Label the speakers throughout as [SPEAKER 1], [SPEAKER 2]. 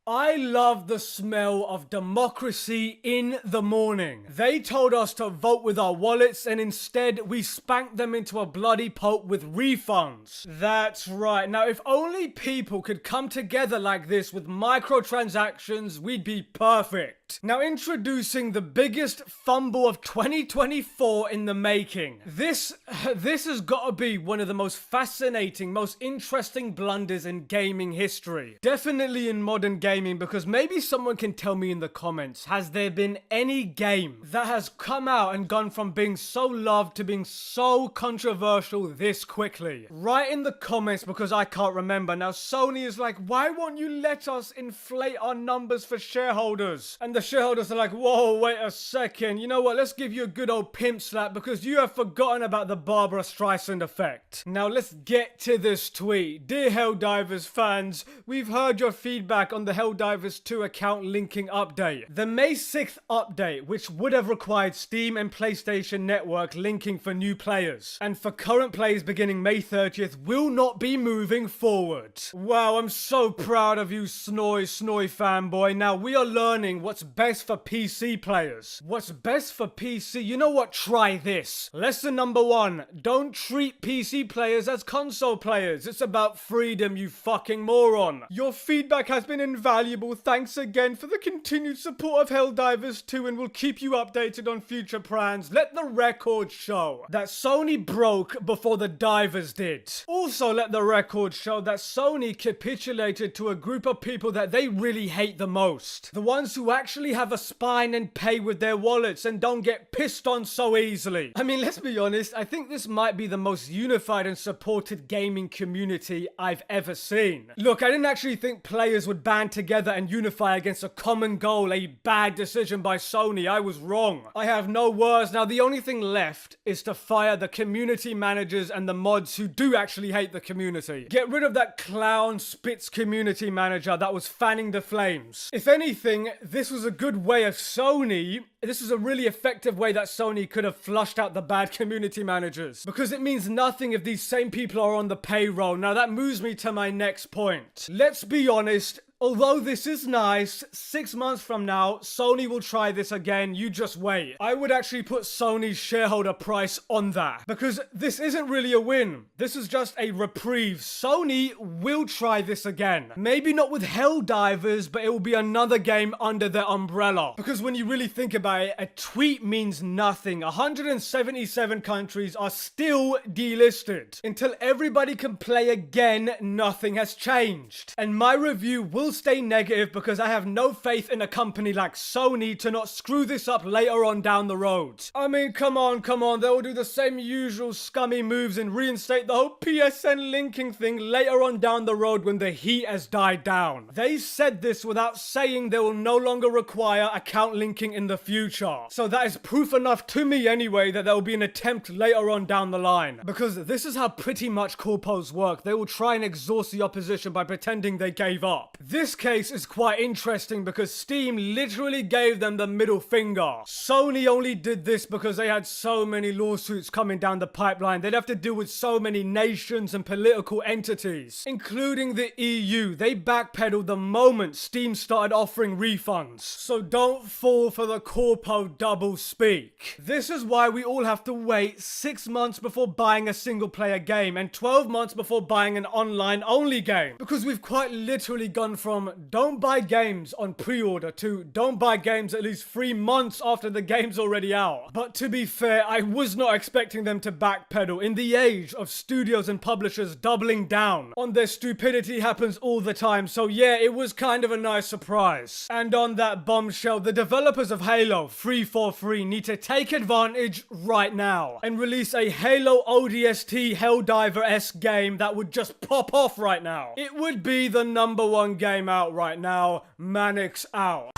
[SPEAKER 1] I love the smell of democracy in the morning. They told us to vote with our wallets and instead we spanked them into a bloody pulp with refunds. That's right. Now, if only people could come together like this with microtransactions, we'd be perfect. Now, introducing the biggest fumble of 2024 in the making. This has got to be one of the most fascinating, most interesting blunders in gaming history. Definitely in modern gaming, because maybe someone can tell me in the comments, has there been any game that has come out and gone from being so loved to being so controversial this quickly? Write in the comments, because I can't remember. Now, Sony is like, why won't you let us inflate our numbers for shareholders? And the shareholders are like, whoa, wait a second. You know what? Let's give you a good old pimp slap because you have forgotten about the Barbara Streisand effect. Now, let's get to this tweet. Dear Helldivers fans, we've heard your feedback on the Helldivers 2 account linking update. The May 6th update, which would have required Steam and PlayStation Network linking for new players, and for current players beginning May 30th, will not be moving forward. Wow, I'm so proud of you, Snoy fanboy. Now, we are learning what's best for PC players. What's best for PC? You know what? Try this. Lesson number 1. Don't treat PC players as console players. It's about freedom, you fucking moron. Your feedback has been invaluable. Thanks again for the continued support of Helldivers 2, and we'll keep you updated on future plans. Let the record show that Sony broke before the divers did. Also, let the record show that Sony capitulated to a group of people that they really hate the most. The ones who actually have a spine and pay with their wallets and don't get pissed on so easily. I mean, let's be honest, I think this might be the most unified and supported gaming community I've ever seen. Look, I didn't actually think players would band together and unify against a common goal, a bad decision by Sony. I was wrong. I have no words. Now, the only thing left is to fire the community managers and the mods who do actually hate the community. Get rid of that clown Spitz community manager that was fanning the flames. If anything, this was a good way of Sony. This is a really effective way that Sony could have flushed out the bad community managers, because it means nothing if these same people are on the payroll. Now that moves me to my next point. Let's be honest. Although this is nice, 6 months from now, Sony will try this again. You just wait. I would actually put Sony's shareholder price on that, because this isn't really a win. This is just a reprieve. Sony will try this again. Maybe not with Helldivers, but it will be another game under their umbrella. Because when you really think about it, a tweet means nothing. 177 countries are still delisted. Until everybody can play again, nothing has changed. And my review will stay negative because I have no faith in a company like Sony to not screw this up later on down the road. I mean, come on. They will do the same usual scummy moves and reinstate the whole PSN linking thing later on down the road when the heat has died down. They said this without saying they will no longer require account linking in the future. So that is proof enough to me anyway that there will be an attempt later on down the line. Because this is how pretty much corpos work. They will try and exhaust the opposition by pretending they gave up. This case is quite interesting because Steam literally gave them the middle finger. Sony only did this because they had so many lawsuits coming down the pipeline. They'd have to deal with so many nations and political entities, including the EU. They backpedaled the moment Steam started offering refunds. So don't fall for the corpo double speak. This is why we all have to wait 6 months before buying a single player game and 12 months before buying an online only game. Because we've quite literally gone from don't buy games on pre-order to don't buy games at least 3 months after the game's already out. But to be fair, I was not expecting them to backpedal. In the age of studios and publishers doubling down on their stupidity happens all the time. So yeah, it was kind of a nice surprise. And on that bombshell, the developers of Halo 343 need to take advantage right now and release a Halo ODST Helldiver-esque game that would just pop off right now. It would be the #1 game out right now. Manix out.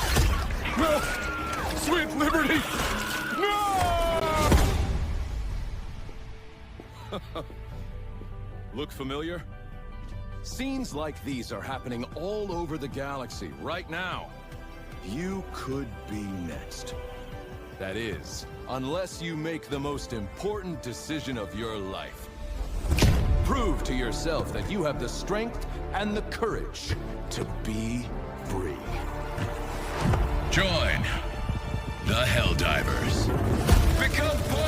[SPEAKER 2] No! Sweet liberty! No! Look familiar? Scenes like these are happening all over the galaxy right now. You could be next. That is, unless you make the most important decision of your life. Prove to yourself that you have the strength and the courage to be free.
[SPEAKER 3] Join the Helldivers. Become part